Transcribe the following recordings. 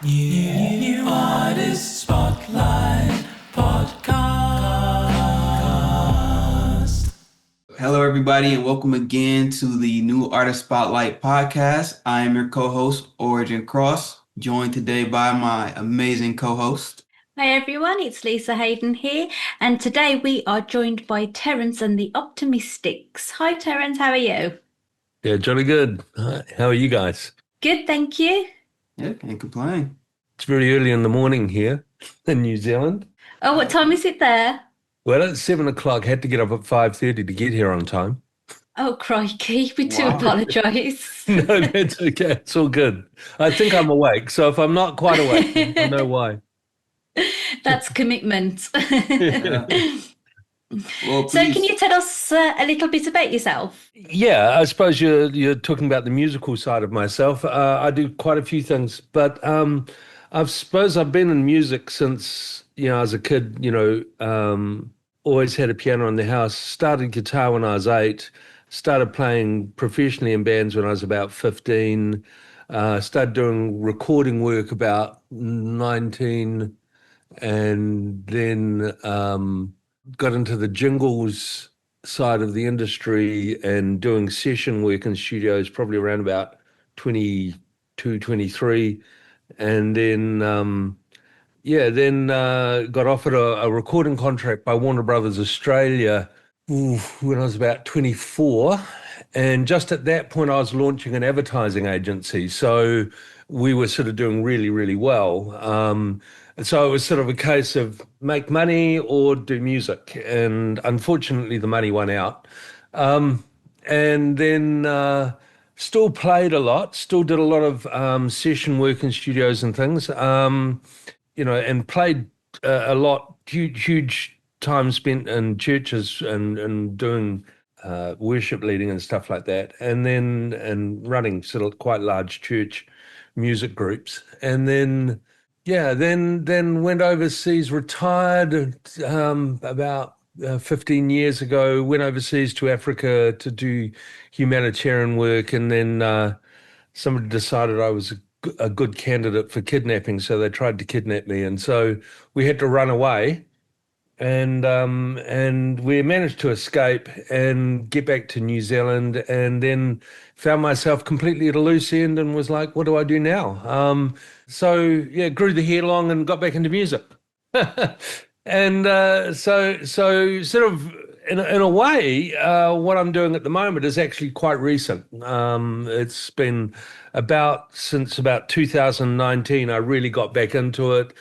New Artist Spotlight Podcast. Hello, everybody, and welcome again to the New Artist Spotlight Podcast. I am your co-host, Origin Cross, joined today by my amazing co-host. Hi everyone, it's Lisa Haden here, and today we are joined by Terrence and the Optimistics. Hi Terrence, how are you? Yeah, jolly good. How are you guys? Good, thank you. Yeah, can't complain. It's very early in the morning here in New Zealand. Oh, what time is it there? Well, it's 7 o'clock. Had to get up at 5:30 to get here on time. Oh, crikey, we do Wow. apologise. No, that's okay. It's all good. I think I'm awake, so if I'm not quite awake, I know why. That's commitment. Yeah. Well, So please. can you tell us a little bit about yourself? Yeah, I suppose you're talking about the musical side of myself. I do quite a few things, but I suppose I've been in music since, as a kid, always had a piano in the house, started guitar when I was 8, started playing professionally in bands when I was about 15, started doing recording work about 19, and then got into the jingles side of the industry and doing session work in studios probably around about 22, 23. And then, got offered a recording contract by Warner Brothers Australia when I was about 24. And just at that point, I was launching an advertising agency. So we were sort of doing really, really well. And so it was sort of a case of make money or do music. And unfortunately, the money won out. And then still played a lot, still did a lot of session work in studios and things, and played a lot, huge time spent in churches and doing worship leading and stuff like that. And running sort of quite large church music groups. And then then went overseas, retired about 15 years ago, went overseas to Africa to do humanitarian work. And then somebody decided I was a good candidate for kidnapping. So they tried to kidnap me. And so we had to run away. And we managed to escape and get back to New Zealand, and then found myself completely at a loose end and was like, what do I do now? Grew the hair long and got back into music. And so sort of in a way, what I'm doing at the moment is actually quite recent. It's been since about 2019, I really got back into it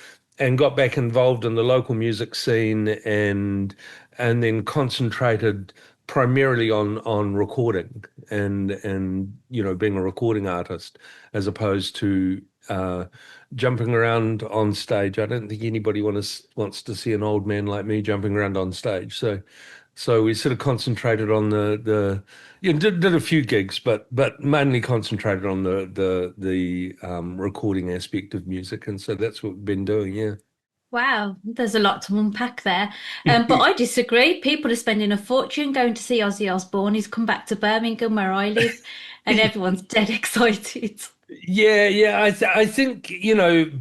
and got back involved in the local music scene and then concentrated primarily on recording and being a recording artist as opposed to jumping around on stage. I don't think anybody wants to see an old man like me jumping around on stage. So we sort of concentrated on did a few gigs, but mainly concentrated on the recording aspect of music, and so that's what we've been doing. Yeah. Wow, there's a lot to unpack there. But I disagree. People are spending a fortune going to see Ozzy Osbourne. He's come back to Birmingham, where I live, and everyone's dead excited. Yeah. I think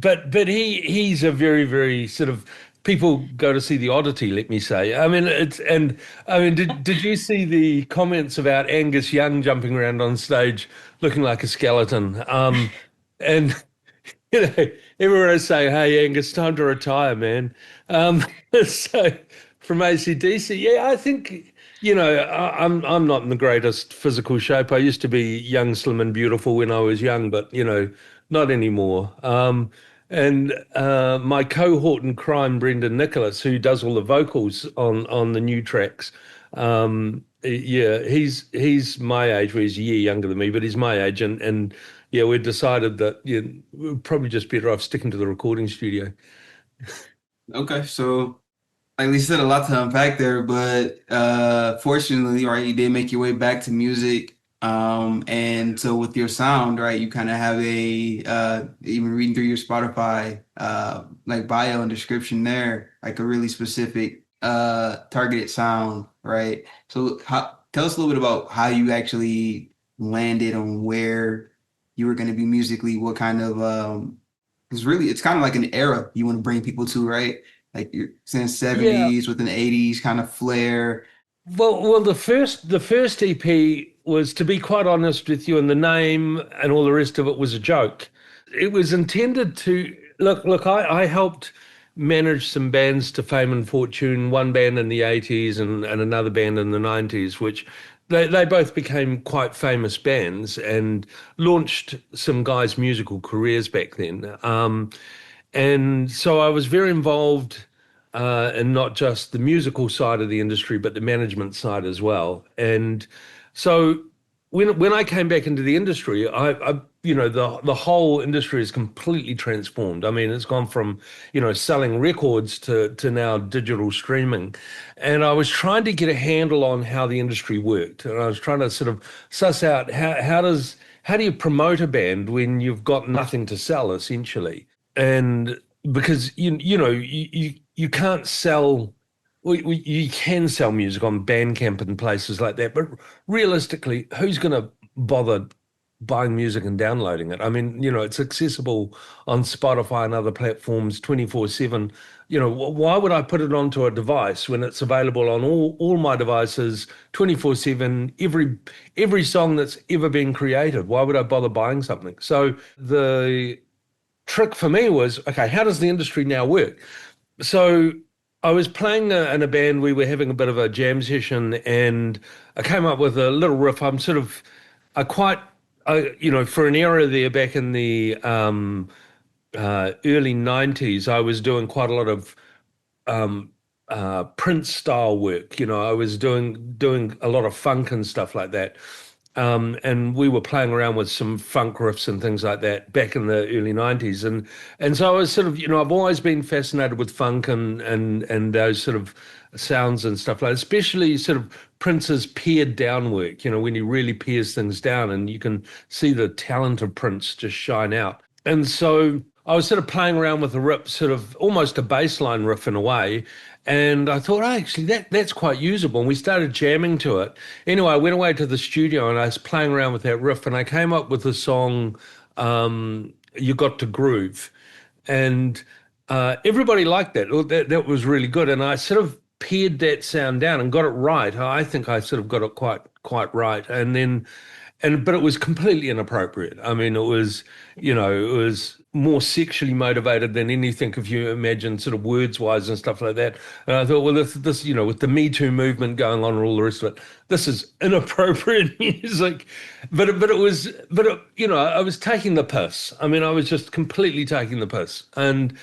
but he's a very, very sort of. People go to see the oddity, let me say. I mean, did you see the comments about Angus Young jumping around on stage looking like a skeleton? And everyone is saying, "Hey, Angus, time to retire, man." So from AC/DC, yeah, I think I'm not in the greatest physical shape. I used to be young, slim, and beautiful when I was young, but not anymore. And my cohort in crime, Brendan Nicholas, who does all the vocals on the new tracks, he's my age. Well, he's a year younger than me, but he's my age, and we decided that we're probably just better off sticking to the recording studio. Okay, so like Lisa said, a lot to unpack there, but fortunately, right, you did make your way back to music. And so with your sound, right, you kind of have even reading through your Spotify like bio and description there, like a really specific targeted sound, right? So tell us a little bit about how you actually landed on where you were going to be musically, what kind of Because really, it's kind of like an era you want to bring people to, right? Like you're saying Yeah. 70s with an 80s kind of flair. Well, the first EP was, to be quite honest with you, and the name and all the rest of it was a joke. It was intended to look. I helped manage some bands to fame and fortune. One band in the '80s and another band in the '90s, which they both became quite famous bands and launched some guys' musical careers back then. And so I was very involved in not just the musical side of the industry, but the management side as well. And so when I came back into the industry, the whole industry is completely transformed. I mean, it's gone from selling records to now digital streaming, and I was trying to get a handle on how the industry worked, and I was trying to sort of suss out how do you promote a band when you've got nothing to sell, essentially. And because you can't sell, well, you can sell music on Bandcamp and places like that, but realistically, who's going to bother buying music and downloading it? I mean, it's accessible on Spotify and other platforms 24/7. Why would I put it onto a device when it's available on all my devices 24/7, every song that's ever been created? Why would I bother buying something? So the trick for me was, okay, how does the industry now work? So I was playing in a band. We were having a bit of a jam session, and I came up with a little riff. For an era there back in the early '90s, I was doing quite a lot of Prince style work. I was doing a lot of funk and stuff like that. And we were playing around with some funk riffs and things like that back in the early '90s. And so I was sort of, I've always been fascinated with funk and those sort of sounds and stuff like that, especially sort of Prince's pared down work, when he really pares things down and you can see the talent of Prince just shine out. And so I was sort of playing around with the riff, sort of almost a bass line riff in a way. And I thought, actually, that's quite usable. And we started jamming to it. Anyway, I went away to the studio and I was playing around with that riff, and I came up with the song, You Got to Groove. And everybody liked that. That was really good. And I sort of pared that sound down and got it right. I think I sort of got it quite right. But it was completely inappropriate. I mean, it was more sexually motivated than anything, if you imagine, sort of words wise and stuff like that. And I thought, well, this, with the Me Too movement going on and all the rest of it, this is inappropriate music. But I was taking the piss. I mean, I was just completely taking the piss. And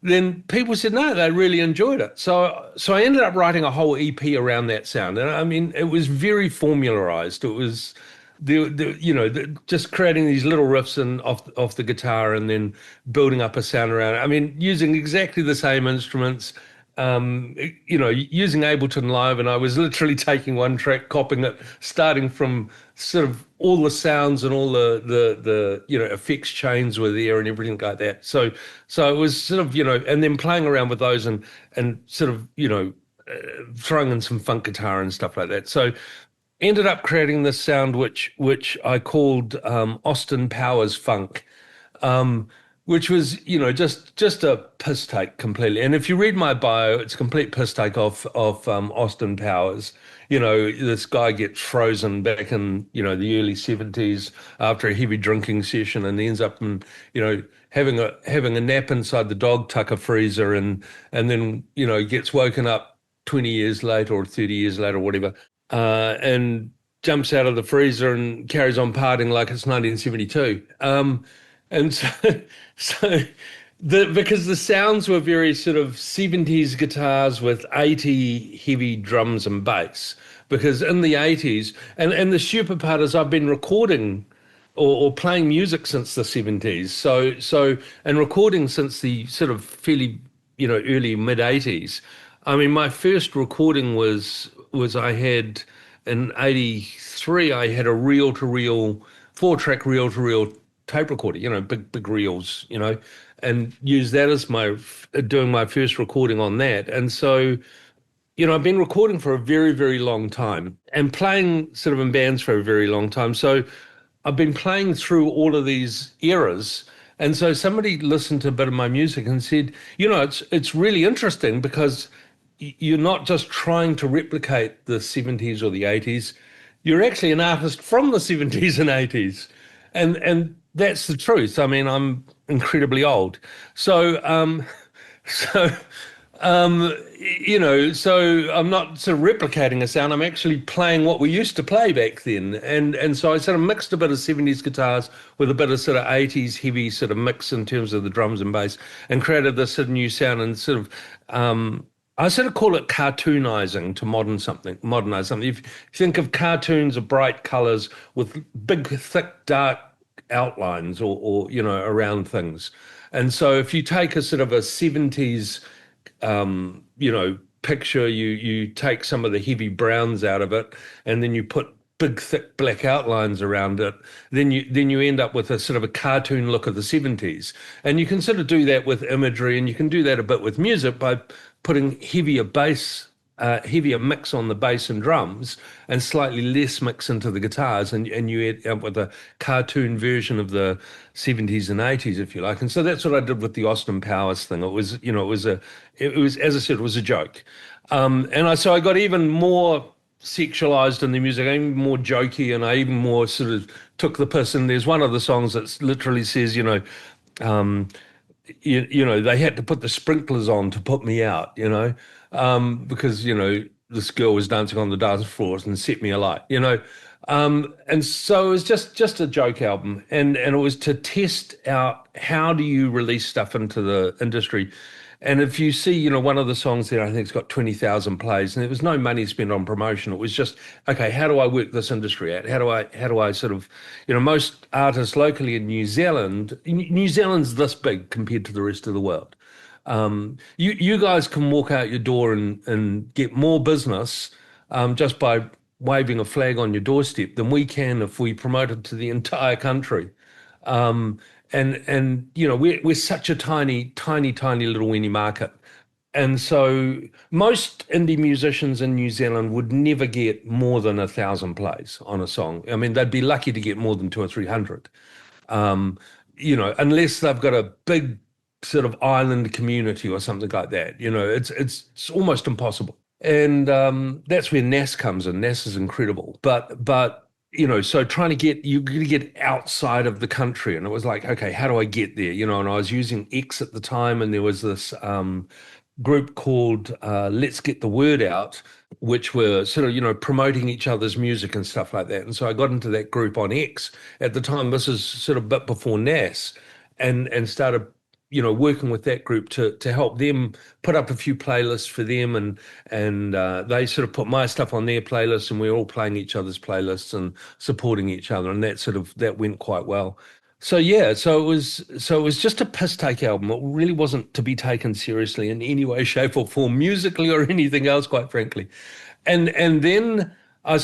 then people said, no, they really enjoyed it. So I ended up writing a whole EP around that sound. And I mean, it was very formularized. It was just creating these little riffs and off the guitar and then building up a sound around it. I mean, using exactly the same instruments, using Ableton Live, and I was literally taking one track, copying it, starting from sort of all the sounds and all the effects chains were there and everything like that. So it was sort of, and then playing around with those and sort of, throwing in some funk guitar and stuff like that. So ended up creating this sound which I called Austin Powers funk, which was just a piss take completely. And if you read my bio, it's a complete piss take of Austin Powers. This guy gets frozen back in the early '70s after a heavy drinking session, and he ends up in having a nap inside the dog tucker freezer, and then gets woken up 20 years later or 30 years later or whatever, and jumps out of the freezer and carries on partying like it's 1972. And so because the sounds were very sort of 70s guitars with 80 heavy drums and bass, because in the 80s, and the stupid part is I've been recording or playing music since the 70s. So and recording since the sort of fairly, early mid 80s. I mean, my first recording was I had in '83, I had a reel-to-reel, 4-track reel-to-reel tape recorder, big reels, and used that as doing my first recording on that. And so, I've been recording for a very, very long time and playing sort of in bands for a very long time. So I've been playing through all of these eras, And so somebody listened to a bit of my music and said, it's really interesting because you're not just trying to replicate the 70s or the 80s. You're actually an artist from the 70s and 80s. And that's the truth. I mean, I'm incredibly old. So, so so I'm not sort of replicating a sound. I'm actually playing what we used to play back then. And so I sort of mixed a bit of 70s guitars with a bit of sort of 80s heavy sort of mix in terms of the drums and bass, and created this sort of new sound and sort of I sort of call it cartoonizing to modernize something. If you think of cartoons of bright colors with big, thick, dark outlines or around things. And so if you take a sort of a 70s picture, you take some of the heavy browns out of it, and then you put big, thick black outlines around it, then you end up with a sort of a cartoon look of the 70s. And you can sort of do that with imagery, and you can do that a bit with music by putting heavier mix on the bass and drums and slightly less mix into the guitars, and you end up with a cartoon version of the 70s and 80s, if you like. And so that's what I did with the Austin Powers thing. It was, as I said, it was a joke. So I got even more sexualized in the music, even more jokey, and I even more sort of took the piss. And there's one of the songs that literally says, they had to put the sprinklers on to put me out, because, this girl was dancing on the dance floors and set me alight, and so it was just a joke album. And it was to test out how do you release stuff into the industry. And if you see, one of the songs there, I think it's got 20,000 plays, and there was no money spent on promotion. It was just, okay, how do I work this industry out? How do I sort of, most artists locally in New Zealand's this big compared to the rest of the world. You guys can walk out your door and get more business just by waving a flag on your doorstep than we can if we promote it to the entire country. And we're such a tiny little weeny market. And so most indie musicians in New Zealand would never get more than 1,000 plays on a song. I mean, they'd be lucky to get more than 200 or 300, unless they've got a big sort of island community or something like that. It's almost impossible. And that's where NAS comes in. NAS is incredible. But so trying to you're going to get outside of the country. And it was like, okay, how do I get there? And I was using X at the time, and there was this group called Let's Get the Word Out, which were sort of, promoting each other's music and stuff like that. And so I got into that group on X at the time. This is sort of a bit before NAS, and started working with that group to help them put up a few playlists for them, and they sort of put my stuff on their playlists, and we were all playing each other's playlists and supporting each other, and that went quite well. So it was just a piss take album. It really wasn't to be taken seriously in any way, shape, or form, musically or anything else, quite frankly. And then I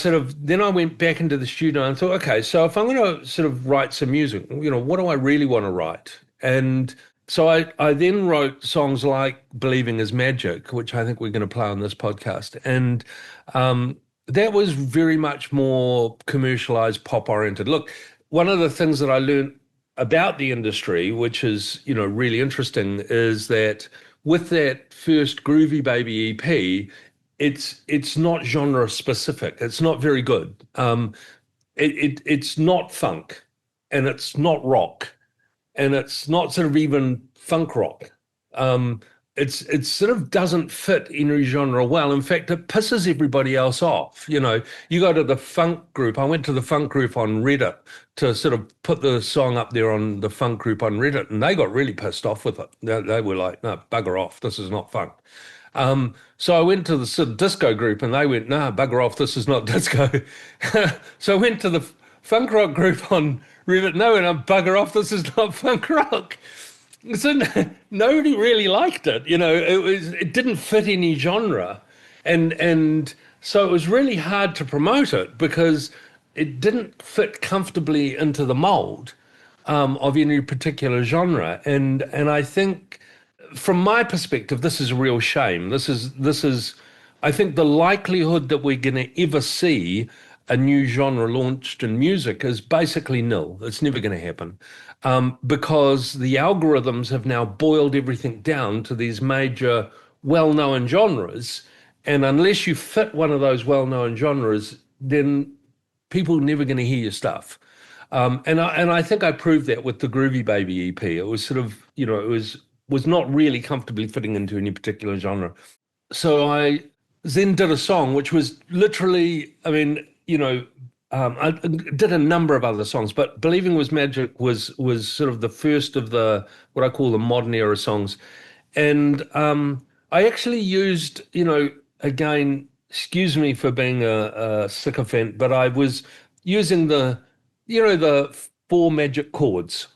went back into the studio and thought, okay, so if I'm going to sort of write some music, what do I really want to write? And so I then wrote songs like Believing is Magic, which I think we're going to play on this podcast. And that was very much more commercialized, pop-oriented. Look, one of the things that I learned about the industry, which is, really interesting, is that with that first Groovy Baby EP, it's not genre specific. It's not very good. It's not funk, and it's not rock, and it's not sort of even funk rock. It sort of doesn't fit any genre well. In fact, it pisses everybody else off. You go to the funk group. I went to the funk group on Reddit to sort of put the song up there on the funk group on Reddit, and they got really pissed off with it. They were like, no, bugger off. This is not funk. So I went to the sort of disco group, and they went, no, bugger off. This is not disco. So I went to the funk rock group on Reddit. No, and I'm bugger off. This is not funk rock. So nobody really liked it. It didn't fit any genre, and so it was really hard to promote it because it didn't fit comfortably into the mold of any particular genre. And I think, from my perspective, this is a real shame. This is I think the likelihood that we're going to ever see a new genre launched in music is basically nil. It's never going to happen, because the algorithms have now boiled everything down to these major well-known genres. And unless you fit one of those well-known genres, then people are never going to hear your stuff. And I think I proved that with the Groovy Baby EP. It was sort of, it was not really comfortably fitting into any particular genre. So I then did a song which was literally, I mean, I did a number of other songs, but Believing Was Magic was sort of the first of the what I call the modern era songs. And I actually used, again, excuse me for being a sycophant, but I was using the four magic chords.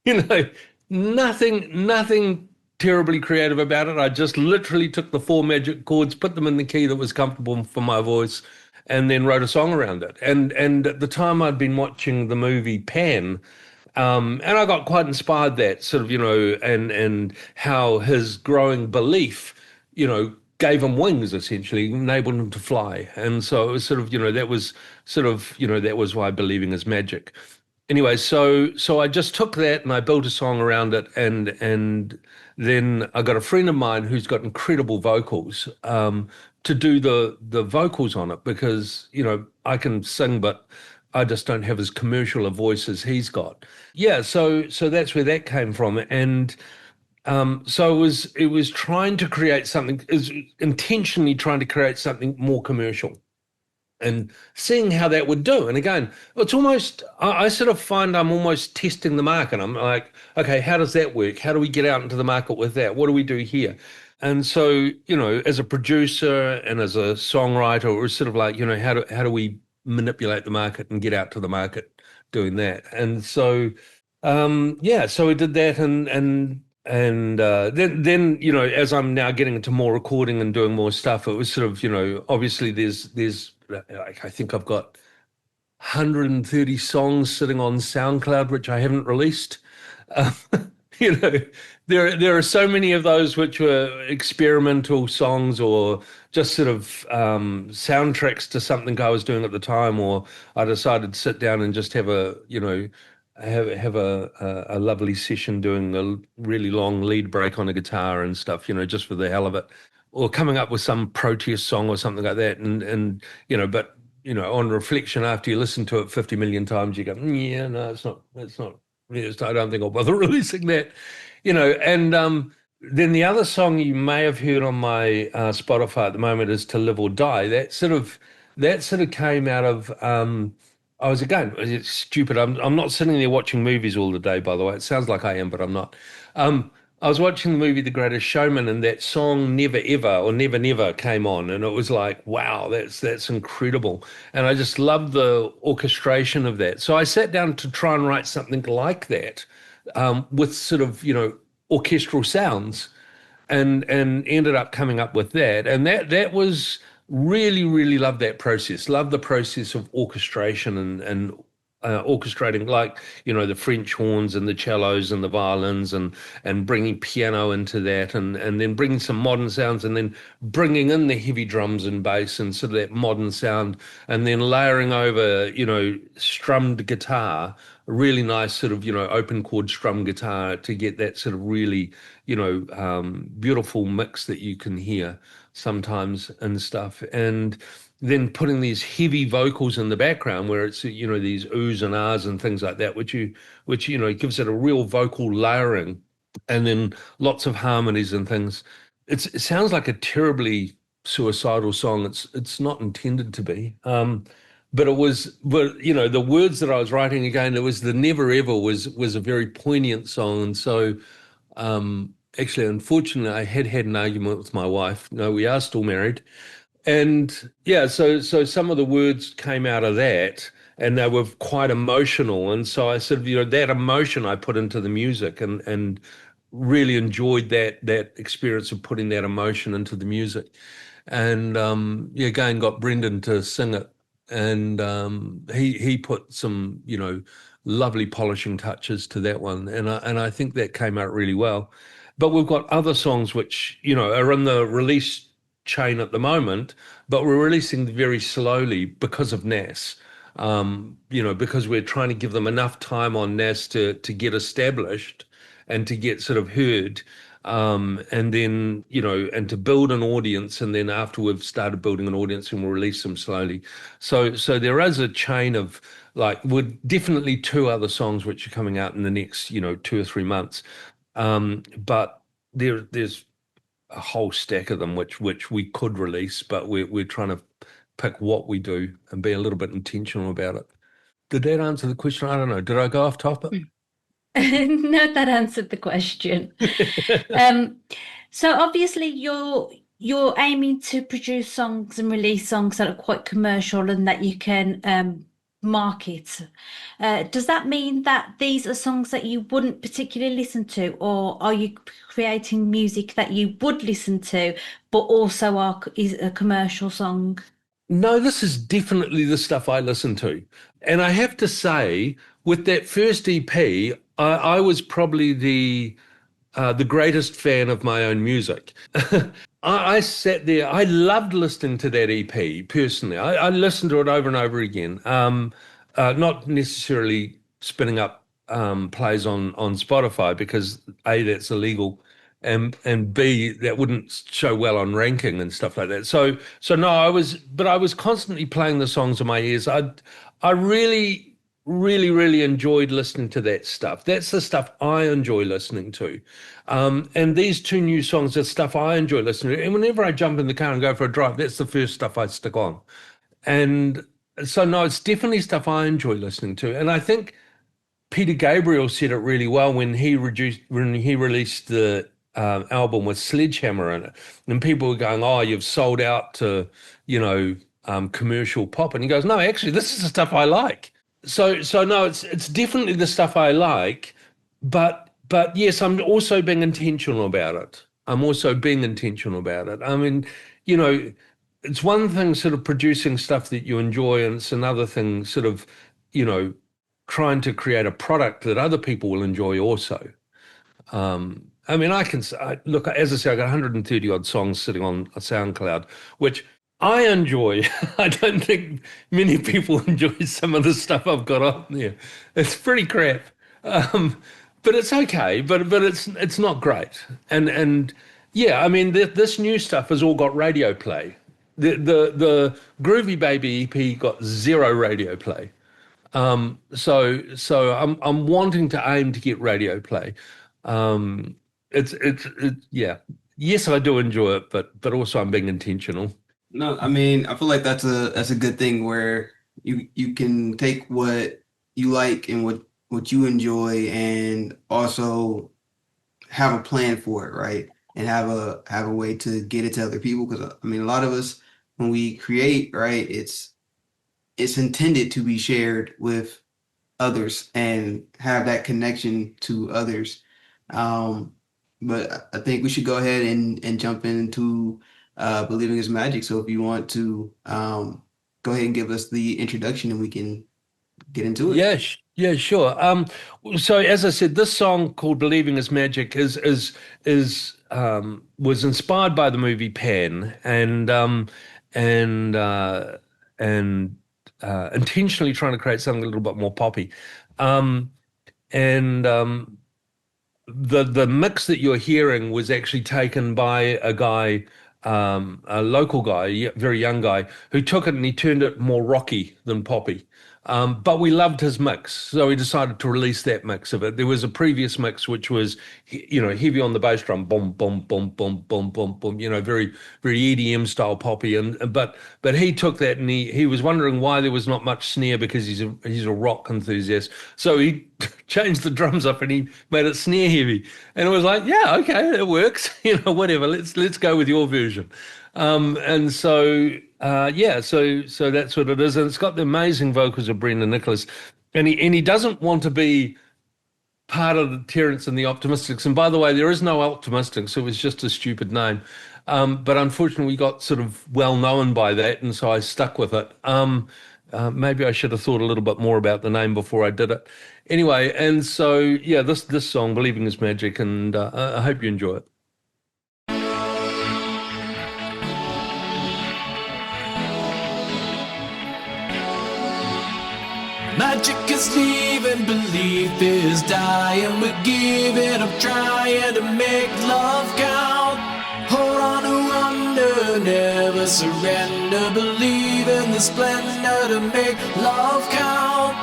You know, nothing terribly creative about it. I just literally took the four magic chords, put them in the key that was comfortable for my voice, and then wrote a song around it. And at the time I'd been watching the movie Pan, and I got quite inspired that sort of, and how his growing belief, gave him wings, essentially, enabled him to fly. And so it was sort of, that was why Believing is Magic. Anyway, so I just took that and I built a song around it, and then I got a friend of mine who's got incredible vocals, to do the vocals on it, because I can sing, but I just don't have as commercial a voice as he's got. Yeah, so that's where that came from, and so it was trying to create something, is intentionally trying to create something more commercial, and seeing how that would do. And again, it's almost, I sort of find I'm almost testing the market. I'm like, okay, how does that work? How do we get out into the market with that? What do we do here? And so, as a producer and as a songwriter, it was sort of like, how do we manipulate the market and get out to the market doing that? And so, so we did that, and then as I'm now getting into more recording and doing more stuff, it was sort of, obviously there's like, I think I've got 130 songs sitting on SoundCloud which I haven't released. you know there are so many of those which were experimental songs, or just sort of soundtracks to something I was doing at the time, or I decided to sit down and just have a lovely session doing a really long lead break on a guitar and stuff, just for the hell of it, or coming up with some protest song or something like that. And but on reflection, after you listen to it 50 million times, you go, yeah, no, it's not, I don't think I'll bother releasing that, and then the other song you may have heard on my Spotify at the moment is To Live or Die. That sort of came out of, it's stupid. I'm not sitting there watching movies all the day, by the way. It sounds like I am, but I'm not. I was watching the movie The Greatest Showman, and that song Never Ever or Never Never came on, and it was like, wow, that's incredible. And I just loved the orchestration of that. So I sat down to try and write something like that, with sort of, orchestral sounds, and ended up coming up with that. And that was really, really loved that process. Loved the process of orchestration and orchestrating, like, the French horns and the cellos and the violins, and bringing piano into that, and then bringing some modern sounds, and then bringing in the heavy drums and bass and sort of that modern sound, and then layering over, strummed guitar, a really nice sort of, open chord strum guitar, to get that sort of really, beautiful mix that you can hear sometimes and stuff. And then putting these heavy vocals in the background, where it's, these oohs and ahs and things like that, which gives it a real vocal layering, and then lots of harmonies and things. It sounds like a terribly suicidal song. It's not intended to be. But it was, the words that I was writing, again, it was the Never Ever was a very poignant song. And so, actually, unfortunately, I had an argument with my wife. No, we are still married. And yeah, so some of the words came out of that, and they were quite emotional. And so I said, that emotion I put into the music, and really enjoyed that experience of putting that emotion into the music. And again, got Brendan to sing it, and he put some lovely polishing touches to that one, and I think that came out really well. But we've got other songs which are in the release chain at the moment, but we're releasing very slowly because of NAS. Because we're trying to give them enough time on NAS to get established and to get sort of heard, and then, and to build an audience. And then after we've started building an audience, and we'll release them slowly. So there is a chain of, like, with definitely 2 other songs which are coming out in the next, 2 or 3 months. But there's a whole stack of them which we could release, but we're trying to pick what we do and be a little bit intentional about it. Did that answer the question? I don't know. Did I go off topic? No, that answered the question. So obviously you're aiming to produce songs and release songs that are quite commercial and that you can market. Does that mean that these are songs that you wouldn't particularly listen to, or are you creating music that you would listen to, but also is a commercial song? No, this is definitely the stuff I listen to. And I have to say, with that first EP, I was probably the greatest fan of my own music. I sat there. I loved listening to that EP personally. I listened to it over and over again. Not necessarily spinning up plays on Spotify, because A, that's illegal, and B, that wouldn't show well on ranking and stuff like that. So no, I was constantly playing the songs in my ears. I really enjoyed listening to that stuff. That's the stuff I enjoy listening to. And these 2 new songs are stuff I enjoy listening to. And whenever I jump in the car and go for a drive, that's the first stuff I stick on. And so no, it's definitely stuff I enjoy listening to. And I think Peter Gabriel said it really well when he released the album with Sledgehammer in it, and people were going, "Oh, you've sold out to, commercial pop," and he goes, "No, actually, this is the stuff I like." So no, it's definitely the stuff I like, but yes, I'm also being intentional about it. I mean, it's one thing sort of producing stuff that you enjoy, and it's another thing sort of, trying to create a product that other people will enjoy also. I mean, look, as I say, I got 130 odd songs sitting on a SoundCloud, which I enjoy. I don't think many people enjoy some of the stuff I've got on there. It's pretty crap, but it's okay. But it's not great. And yeah, I mean, this new stuff has all got radio play. The Groovy Baby EP got 0 radio play. So I'm wanting to aim to get radio play. Yeah. Yes, I do enjoy it, but also I'm being intentional. No, I mean, I feel like that's a good thing, where you can take what you like and what you enjoy, and also have a plan for it, right? And have a way to get it to other people. Because I mean, a lot of us, when we create, right, it's intended to be shared with others and have that connection to others. But I think we should go ahead and jump into Believing is Magic. So if you want to go ahead and give us the introduction, and we can get into it. Yeah, sure. So as I said, this song called "Believing is Magic" was inspired by the movie Pan, and intentionally trying to create something a little bit more poppy. The mix that you're hearing was actually taken by a guy, a local guy, a very young guy, who took it and he turned it more rocky than poppy. But we loved his mix, so we decided to release that mix of it. There was a previous mix which was, heavy on the bass drum, boom, boom, boom, boom, boom, boom, boom, very, very EDM style poppy. But he took that and he was wondering why there was not much snare, because he's a rock enthusiast. So he changed the drums up and he made it snare heavy. And it was like, yeah, okay, it works. Whatever. Let's go with your version. So that's what it is, and it's got the amazing vocals of Brendan Nicholas, and he doesn't want to be part of the Terrence and the Optimistics. And by the way, there is no Optimistics, so it was just a stupid name. But unfortunately, we got sort of well known by that, and so I stuck with it. Maybe I should have thought a little bit more about the name before I did it. Anyway, and so yeah, this song, "Believing is Magic," and I hope you enjoy it. Magic is leaving, belief is dying. We're giving up trying to make love count. Hold on to wonder, never surrender. Believe in the splendor to make love count.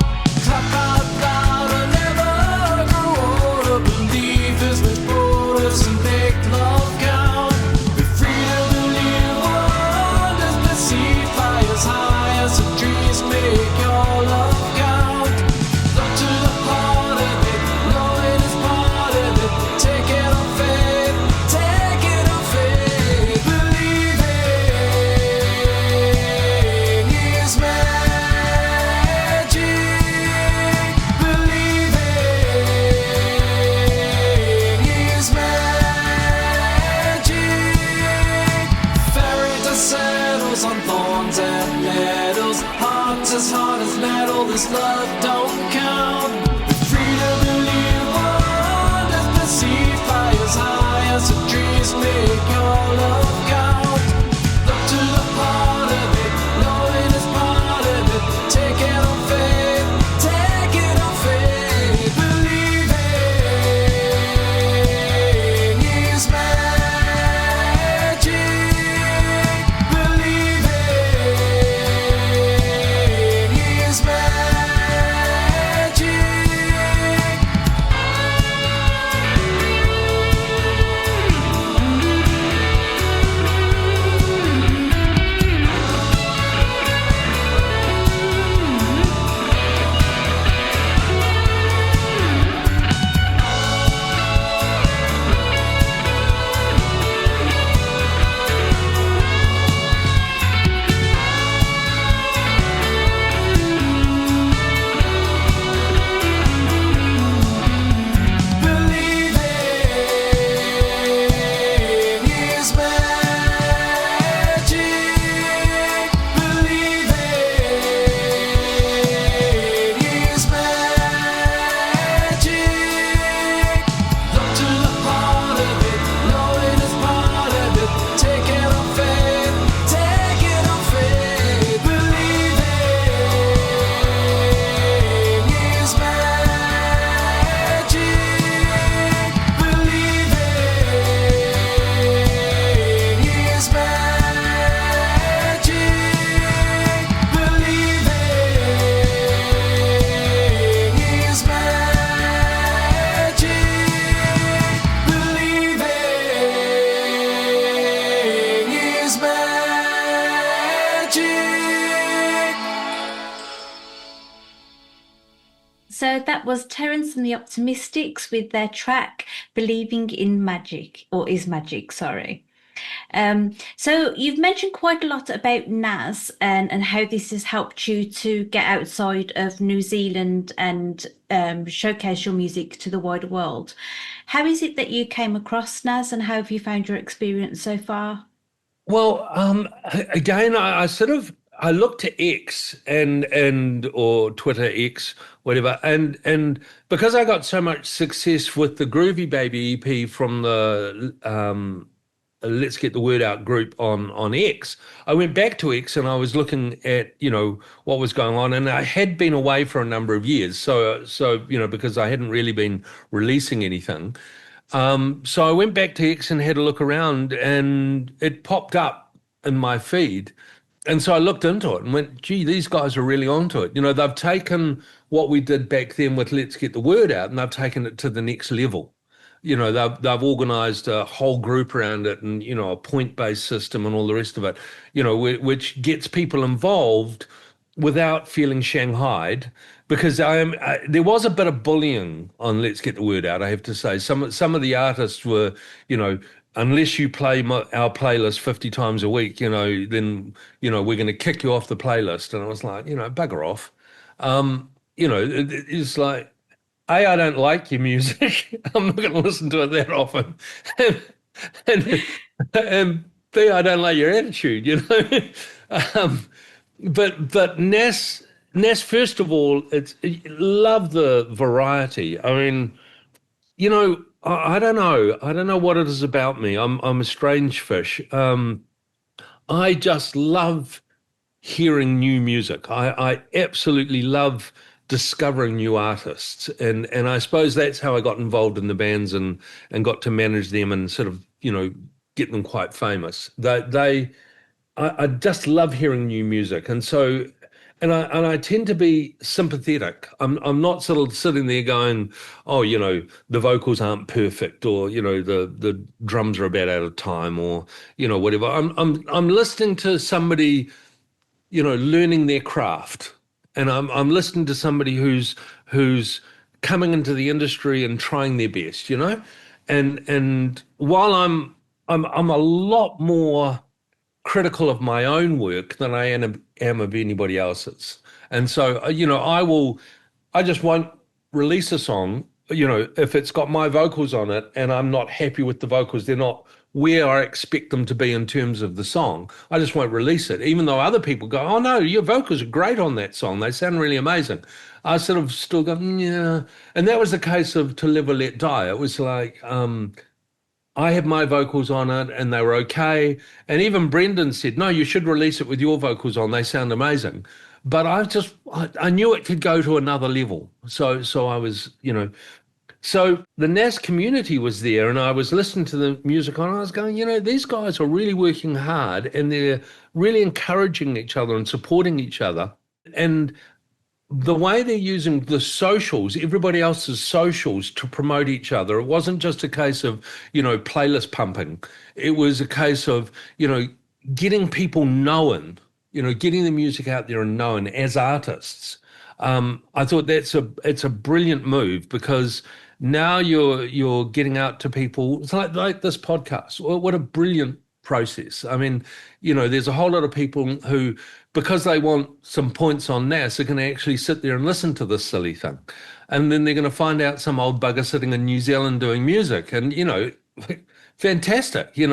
Clap out loud and never grow older. Belief is what brought us and make love count. Be free to believe wonders perceived by as high as the trees make your love count. Look to the heart of it, knowing it's part of it. Take it on faith, take it on faith. Believing is magic. Believing is magic. Fairy dust settles on thorns and nettles. Hearts as hard as metal, this love don't count. Be free to believe wonders perceived by as high as the trees make your love count. Look to the heart of it, knowing it's part of it. Take it on faith, take it on faith. Believing is magic. Believing is magic. Believing is magic. Believing is magic. Look to the heart of it, knowing it's part of it. Take it on faith, take it on faith. Believing is magic. Believing is magic. Believing is magic. Believing is magic. So that was Terrence and the Optimistics with their track Believing in Magic, or Is Magic, sorry. So you've mentioned quite a lot about NAS and how this has helped you to get outside of New Zealand and showcase your music to the wider world. How is it that you came across NAS and how have you found your experience so far? Well, again, I looked to X and or Twitter X, whatever, and because I got so much success with the Groovy Baby EP from the Let's Get the Word Out group on X, I went back to X and I was looking at, what was going on, and I had been away for a number of years, so because I hadn't really been releasing anything. So I went back to X and had a look around, and it popped up in my feed. And so I looked into it and went, gee, these guys are really onto it. They've taken what we did back then with Let's Get the Word Out, and they've taken it to the next level. They've organised a whole group around it, and a point-based system and all the rest of it. Which gets people involved without feeling shanghaied, because there was a bit of bullying on Let's Get the Word Out, I have to say. Some of the artists were, unless you play our playlist 50 times a week, then, we're going to kick you off the playlist. And I was like, bugger off. It's like, A, I don't like your music. I'm not going to listen to it that often. And B, I don't like your attitude, But NAS, first of all, love the variety. I mean, I don't know. I don't know what it is about me. I'm a strange fish. I just love hearing new music. I absolutely love discovering new artists. And I suppose that's how I got involved in the bands and got to manage them and sort of, get them quite famous. I just love hearing new music. And so, and I tend to be sympathetic. I'm not sort of sitting there going, oh, the vocals aren't perfect, or the drums are about out of time, or whatever. I'm listening to somebody, learning their craft, and I'm listening to somebody who's coming into the industry and trying their best, and while I'm a lot more critical of my own work than I am of anybody else's. And so, I just won't release a song, if it's got my vocals on it and I'm not happy with the vocals, they're not where I expect them to be in terms of the song, I just won't release it. Even though other people go, oh no, your vocals are great on that song, they sound really amazing, I sort of still go, yeah. And that was the case of To Live or Let Die. It was like, I had my vocals on it and they were okay. And even Brendan said, no, you should release it with your vocals on. They sound amazing. But I knew it could go to another level. So I was, so the NAS community was there and I was listening to the music and I was going, these guys are really working hard and they're really encouraging each other and supporting each other. And the way they're using the socials, everybody else's socials, to promote each other, it wasn't just a case of, playlist pumping. It was a case of, getting people known, getting the music out there and known as artists. I thought it's a brilliant move, because now you're getting out to people. It's like this podcast. What a brilliant process. I mean, there's a whole lot of people who, because they want some points on NAS, are going to actually sit there and listen to this silly thing. And then they're going to find out some old bugger sitting in New Zealand doing music. And, fantastic, they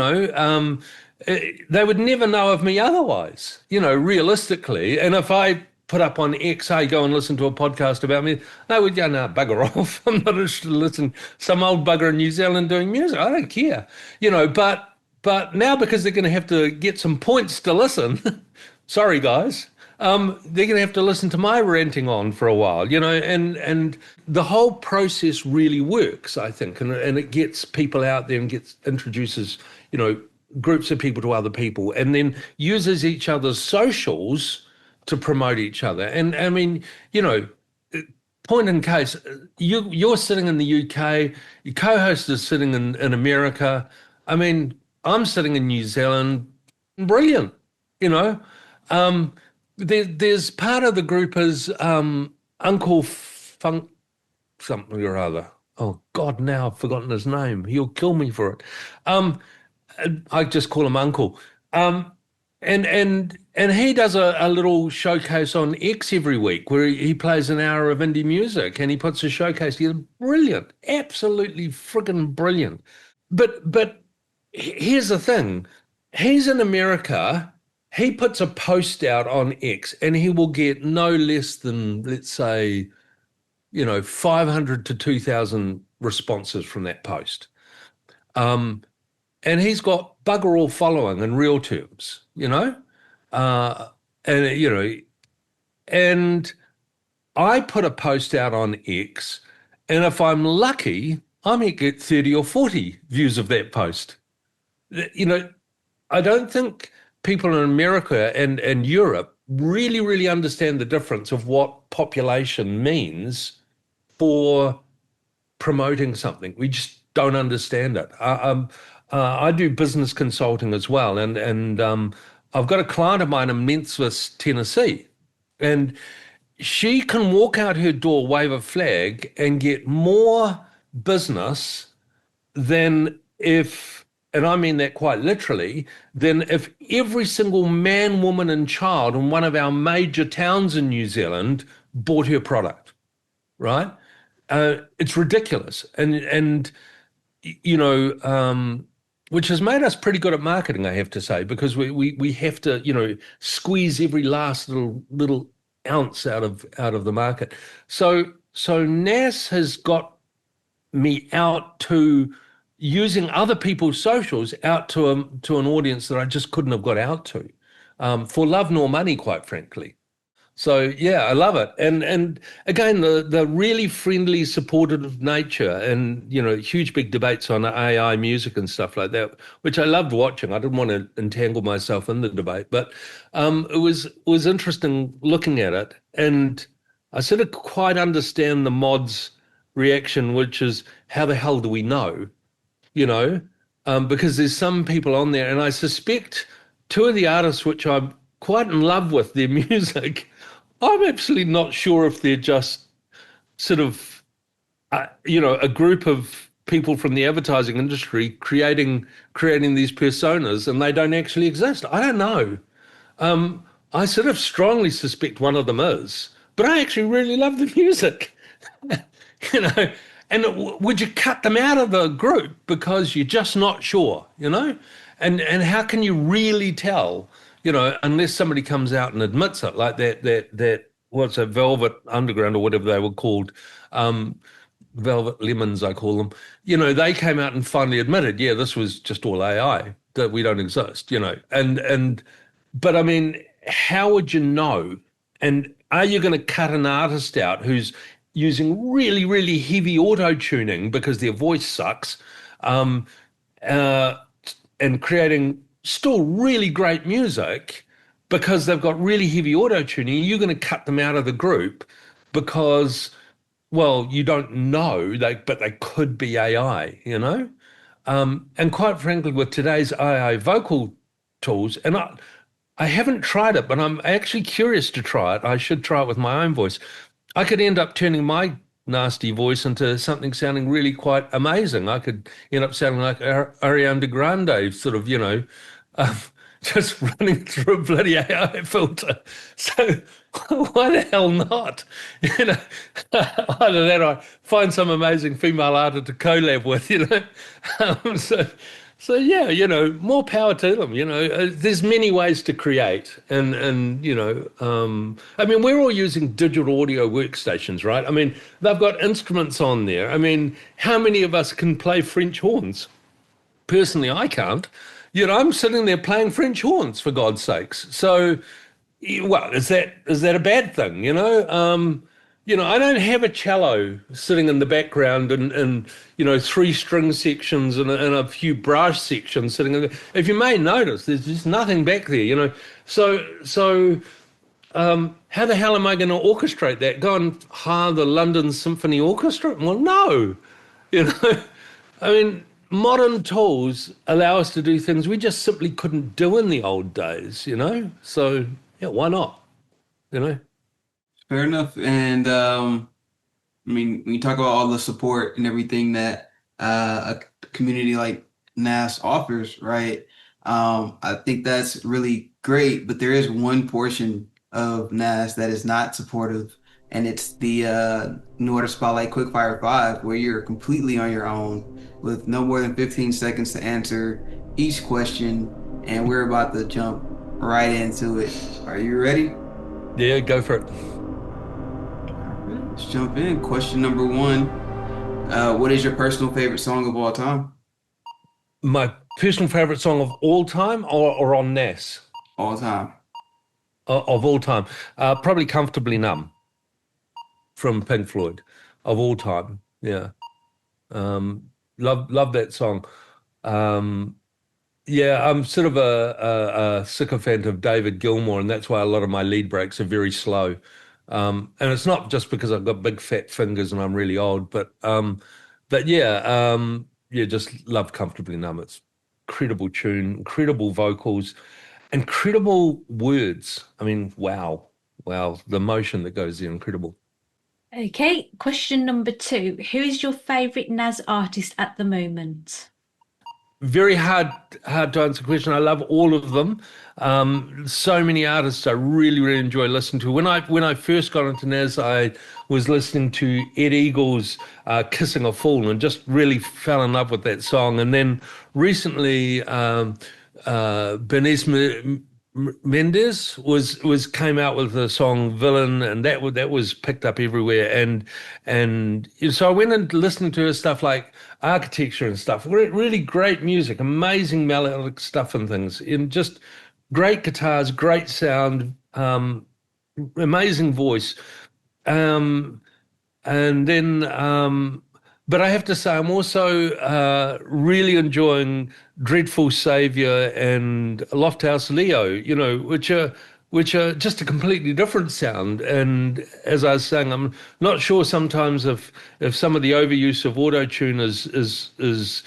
would never know of me otherwise, realistically. And if I put up on X, hey, go and listen to a podcast about me, they would go, no, bugger off. I'm not interested to listen to some old bugger in New Zealand doing music. I don't care, but now, because they're going to have to get some points to listen, sorry, guys, they're going to have to listen to my ranting on for a while, and the whole process really works, I think, and it gets people out there and introduces, groups of people to other people, and then uses each other's socials to promote each other. And I mean, point in case, you're sitting in the UK, your co-host is sitting in America. I mean, I'm sitting in New Zealand. Brilliant, There's part of the group is Uncle Funk something or other. Oh God, now I've forgotten his name. He'll kill me for it. I just call him Uncle. And he does a little showcase on X every week where he plays an hour of indie music and he puts a showcase together. Brilliant, absolutely friggin' brilliant. But here's the thing. He's in America. He puts a post out on X and he will get no less than, let's say, 500 to 2,000 responses from that post. And he's got bugger all following in real terms, and I put a post out on X, and if I'm lucky, I might get 30 or 40 views of that post. I don't think people in America and Europe really, really understand the difference of what population means for promoting something. We just don't understand it. I do business consulting as well, and I've got a client of mine in Memphis, Tennessee, and she can walk out her door, wave a flag, and get more business than if, and I mean that quite literally, than if every single man, woman, and child in one of our major towns in New Zealand bought her product, right? It's ridiculous, and which has made us pretty good at marketing, I have to say, because we have to, squeeze every last little ounce out of the market. So NAS has got me out to using other people's socials out to an audience that I just couldn't have got out to, for love nor money, quite frankly. So yeah, I love it. And again, the really friendly, supportive nature, and huge big debates on AI music and stuff like that, which I loved watching. I didn't want to entangle myself in the debate, but it was interesting looking at it, and I sort of quite understand the mods' reaction, which is, how the hell do we know? You know, because there's some people on there, and I suspect two of the artists which I'm quite in love with their music. I'm absolutely not sure if they're just sort of, a group of people from the advertising industry creating these personas, and they don't actually exist. I don't know. I sort of strongly suspect one of them is, but I actually really love the music. you know, and would you cut them out of the group because you're just not sure, And how can you really tell, unless somebody comes out and admits it, like that what's a Velvet Underground or whatever they were called, Velvet Lemons, I call them. They came out and finally admitted, yeah, this was just all AI, that we don't exist, but I mean, how would you know? And are you going to cut an artist out who's using really, really heavy auto-tuning because their voice sucks, and creating still really great music because they've got really heavy auto-tuning? You're going to cut them out of the group because, well, you don't know, but they could be AI, And quite frankly, with today's AI vocal tools, and I haven't tried it, but I'm actually curious to try it. I should try it with my own voice. I could end up turning my nasty voice into something sounding really quite amazing. I could end up sounding like Ariana Grande, sort of, just running through a bloody AI filter. So why the hell not? Either that, or I find some amazing female artist to collab with, So yeah, more power to them. There's many ways to create, and I mean, we're all using digital audio workstations, right? I mean, they've got instruments on there. I mean, how many of us can play French horns? Personally, I can't. I'm sitting there playing French horns, for God's sakes. So, well, is that a bad thing? I don't have a cello sitting in the background and 3 string sections and a few brass sections sitting in there. If you may notice, there's just nothing back there, So how the hell am I going to orchestrate that? Go and hire the London Symphony Orchestra? Well, no. I mean, modern tools allow us to do things we just simply couldn't do in the old days, So, yeah, why not? Fair enough. And I mean, when you talk about all the support and everything that a community like NAS offers, right? I think that's really great, but there is one portion of NAS that is not supportive, and it's the New Order Spotlight Quickfire 5, where you're completely on your own with no more than 15 seconds to answer each question, and we're about to jump right into it. Are you ready? Yeah, go for it. Let's jump in. Question number 1. What is your personal favorite song of all time? My personal favorite song of all time, or on NAS? All time. Of all time. Probably Comfortably Numb from Pink Floyd, of all time. Yeah. Love that song. Yeah, I'm sort of a sycophant of David Gilmour, and that's why a lot of my lead breaks are very slow. And it's not just because I've got big fat fingers and I'm really old, but yeah, just love Comfortably Numb. It's incredible tune, incredible vocals, incredible words. I mean, wow, the emotion that goes there, incredible. Okay, question number 2. Who is your favorite NAS artist at the moment? Very hard to answer the question. I love all of them. So many artists I really, really enjoy listening to. When I first got into NAS, I was listening to Ed Eagle's Kissing a Fool and just really fell in love with that song. And then recently, Bernice Mendes came out with the song Villain, and that was picked up everywhere. And so I went and listening to her stuff like Architecture and stuff. Really great music, amazing melodic stuff and things, and just great guitars, great sound, amazing voice. And then, but I have to say, I'm also really enjoying Dreadful Savior and Lofthouse Leo, you know, which are just a completely different sound. And as I was saying, I'm not sure sometimes if some of the overuse of autotune is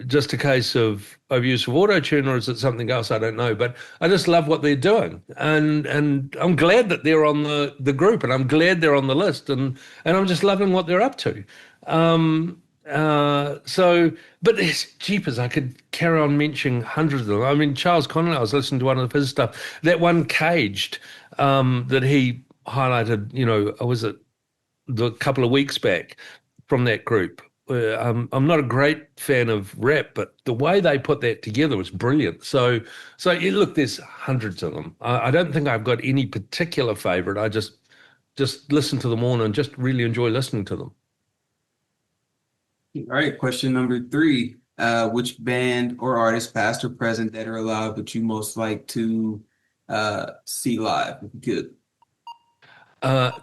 just a case of overuse of autotune, or is it something else? I don't know. But I just love what they're doing, and I'm glad that they're on the group, and I'm glad they're on the list, and I'm just loving what they're up to. So, but there's jeepers, I could carry on mentioning hundreds of them. I mean, Charles Connolly, I was listening to one of his stuff, that one Caged, that he highlighted, you know, was it the couple of weeks back from that group. I'm not a great fan of rap, but the way they put that together was brilliant. So yeah, look, there's hundreds of them. I don't think I've got any particular favorite. I just listen to them all and just really enjoy listening to them. All right, question number 3. Which band or artist, past or present, dead or alive, would you most like to see live if you could?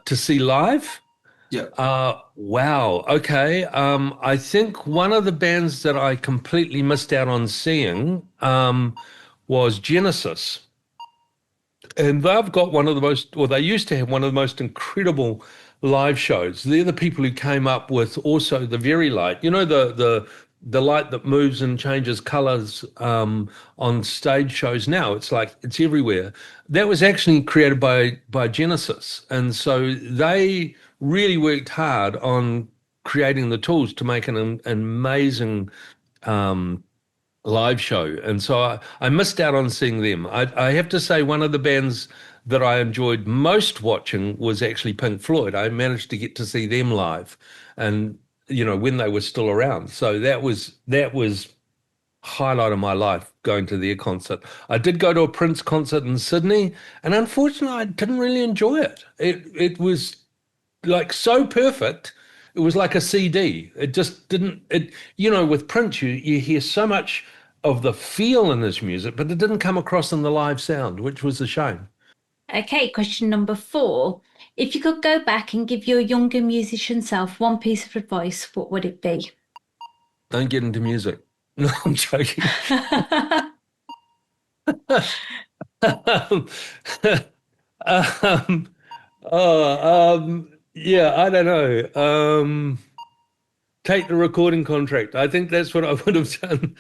To see live? Yeah. Wow. Okay. I think one of the bands that I completely missed out on seeing was Genesis. And they've got one of the most, or they used to have one of the most incredible live shows. They're the people who came up with also the Very Light. You know, the light that moves and changes colors on stage shows now. It's like it's everywhere. That was actually created by Genesis, and so they really worked hard on creating the tools to make an amazing live show. And so I missed out on seeing them. I have to say one of the bands that I enjoyed most watching was actually Pink Floyd. I managed to get to see them live, and you know, when they were still around. So that was highlight of my life, going to their concert. I did go to a Prince concert in Sydney, and unfortunately I didn't really enjoy it. It was like so perfect. It was like a CD. It just didn't, you know, with Prince, you hear so much of the feel in his music, but it didn't come across in the live sound, which was a shame. Okay, question number 4. If you could go back and give your younger musician self one piece of advice, what would it be? Don't get into music. No, I'm joking. Yeah, I don't know. Take the recording contract. I think that's what I would have done.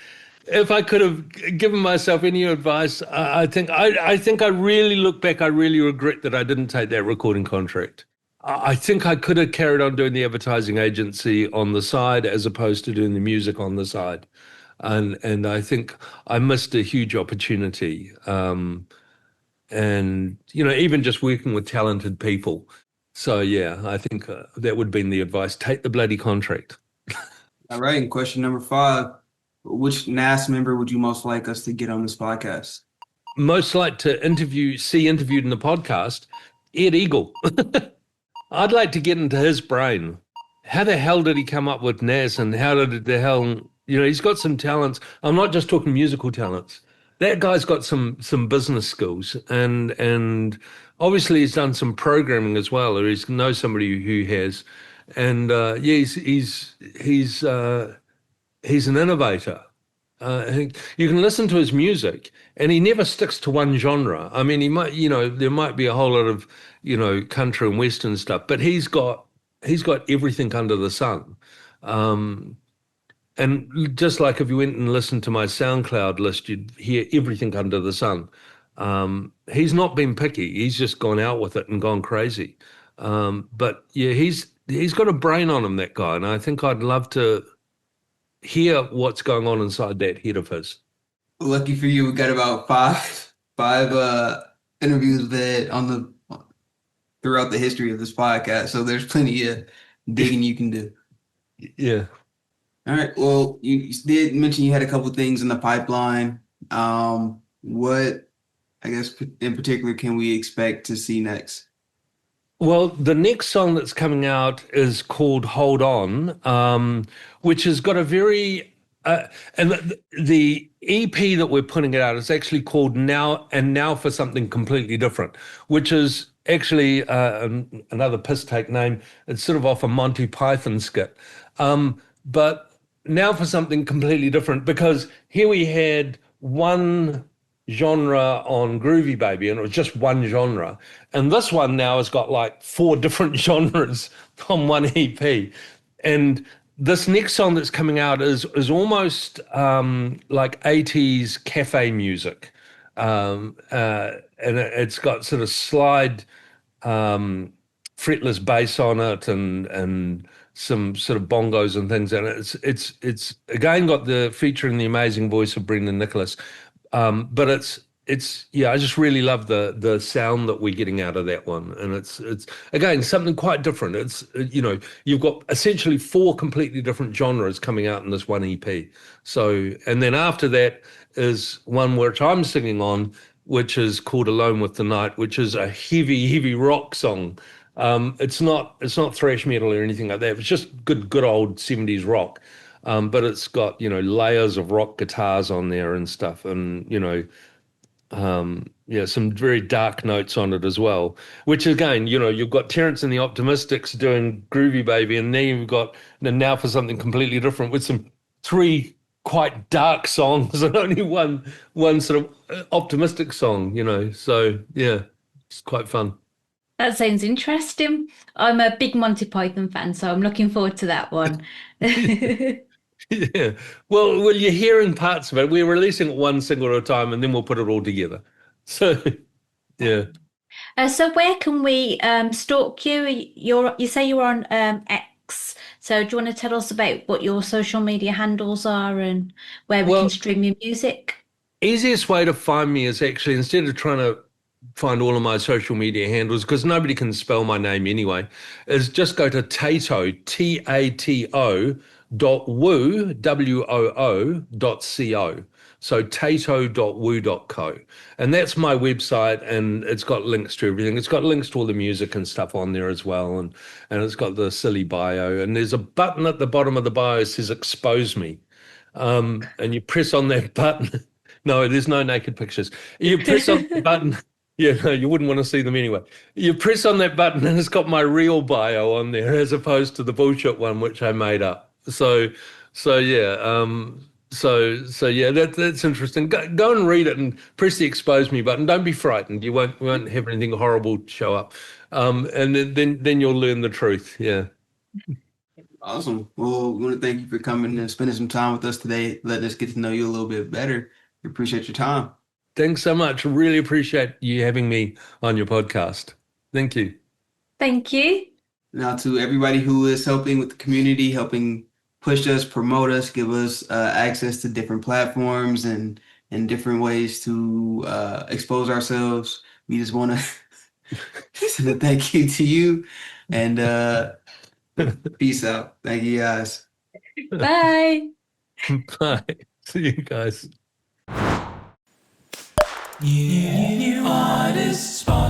If I could have given myself any advice, I think I really look back, I really regret that I didn't take that recording contract. I think I could have carried on doing the advertising agency on the side as opposed to doing the music on the side. And I think I missed a huge opportunity. And, you know, even just working with talented people. So, yeah, I think that would have been the advice. Take the bloody contract. All right, and question number 5. Which NAS member would you most like us to get on this podcast? Most like to see interviewed in the podcast, Ed Eagle. I'd like to get into his brain. How the hell did he come up with NAS, and how did the hell, you know, he's got some talents. I'm not just talking musical talents. That guy's got some business skills, and obviously he's done some programming as well, or he knows somebody who has. And yeah, he's an innovator. You can listen to his music, and he never sticks to one genre. I mean, he might, you know, there might be a whole lot of, you know, country and western stuff, but he's got everything under the sun. And just like if you went and listened to my SoundCloud list, you'd hear everything under the sun. He's not been picky. He's just gone out with it and gone crazy. But yeah, he's got a brain on him, that guy, and I think I'd love to hear what's going on inside that head of his. Lucky for you, we got about five interviews that throughout the history of this podcast. So there's plenty of digging you can do. Yeah. All right. Well, you did mention you had a couple of things in the pipeline. What, I guess, in particular, can we expect to see next? Well, the next song that's coming out is called Hold On, which has got a very, and the EP that we're putting it out is actually called Now for Something Completely Different, which is actually another piss take name. It's sort of off a Monty Python skit. But now for something completely different, because here we had one genre on Groovy Baby and it was just one genre. And this one now has got like 4 different genres on one EP. And this next song that's coming out is almost like 80s cafe music. And it's got sort of slide fretless bass on it and some sort of bongos and things, and it's again got the featuring the amazing voice of Brendan Nicholas, but it's yeah, I just really love the sound that we're getting out of that one, and it's again something quite different. It's you've got essentially 4 completely different genres coming out in this one EP. So, and then after that is one which I'm singing on, which is called Alone with the Night, which is a heavy rock song. It's not thrash metal or anything like that. It's just good old 70s rock. But it's got, layers of rock guitars on there and stuff, and some very dark notes on it as well, which again, you've got Terrence and the Optimistics doing Groovy Baby, and then you've got now for something completely different with some 3 quite dark songs and only one sort of optimistic song, so yeah, it's quite fun. That sounds interesting. I'm a big Monty Python fan, so I'm looking forward to that one. Yeah. Well, you're hearing parts of it. We're releasing it one single at a time, and then we'll put it all together. So, yeah. So where can we stalk you? You say you're on X. So do you want to tell us about what your social media handles are and where we can stream your music? Easiest way to find me is actually, instead of trying to find all of my social media handles, because nobody can spell my name anyway, is just go to Tato, TATO .woo, WOO.co. So tato.woo.co. And that's my website, and it's got links to everything. It's got links to all the music and stuff on there as well. And it's got the silly bio. And there's a button at the bottom of the bio that says expose me. And you press on that button. No, there's no naked pictures. You press on the button. Yeah, no, you wouldn't want to see them anyway. You press on that button and it's got my real bio on there as opposed to the bullshit one which I made up. So yeah, that's interesting. Go and read it and press the expose me button. Don't be frightened. You won't have anything horrible show up. And then you'll learn the truth. Yeah. Awesome. Well, we want to thank you for coming and spending some time with us today, letting us get to know you a little bit better. We appreciate your time. Thanks so much. Really appreciate you having me on your podcast. Thank you. Thank you. Now, to everybody who is helping with the community, helping push us, promote us, give us access to different platforms and different ways to expose ourselves, we just want to send a thank you to you, and peace out. Thank you, guys. Bye. Bye. See you guys. New artist spot.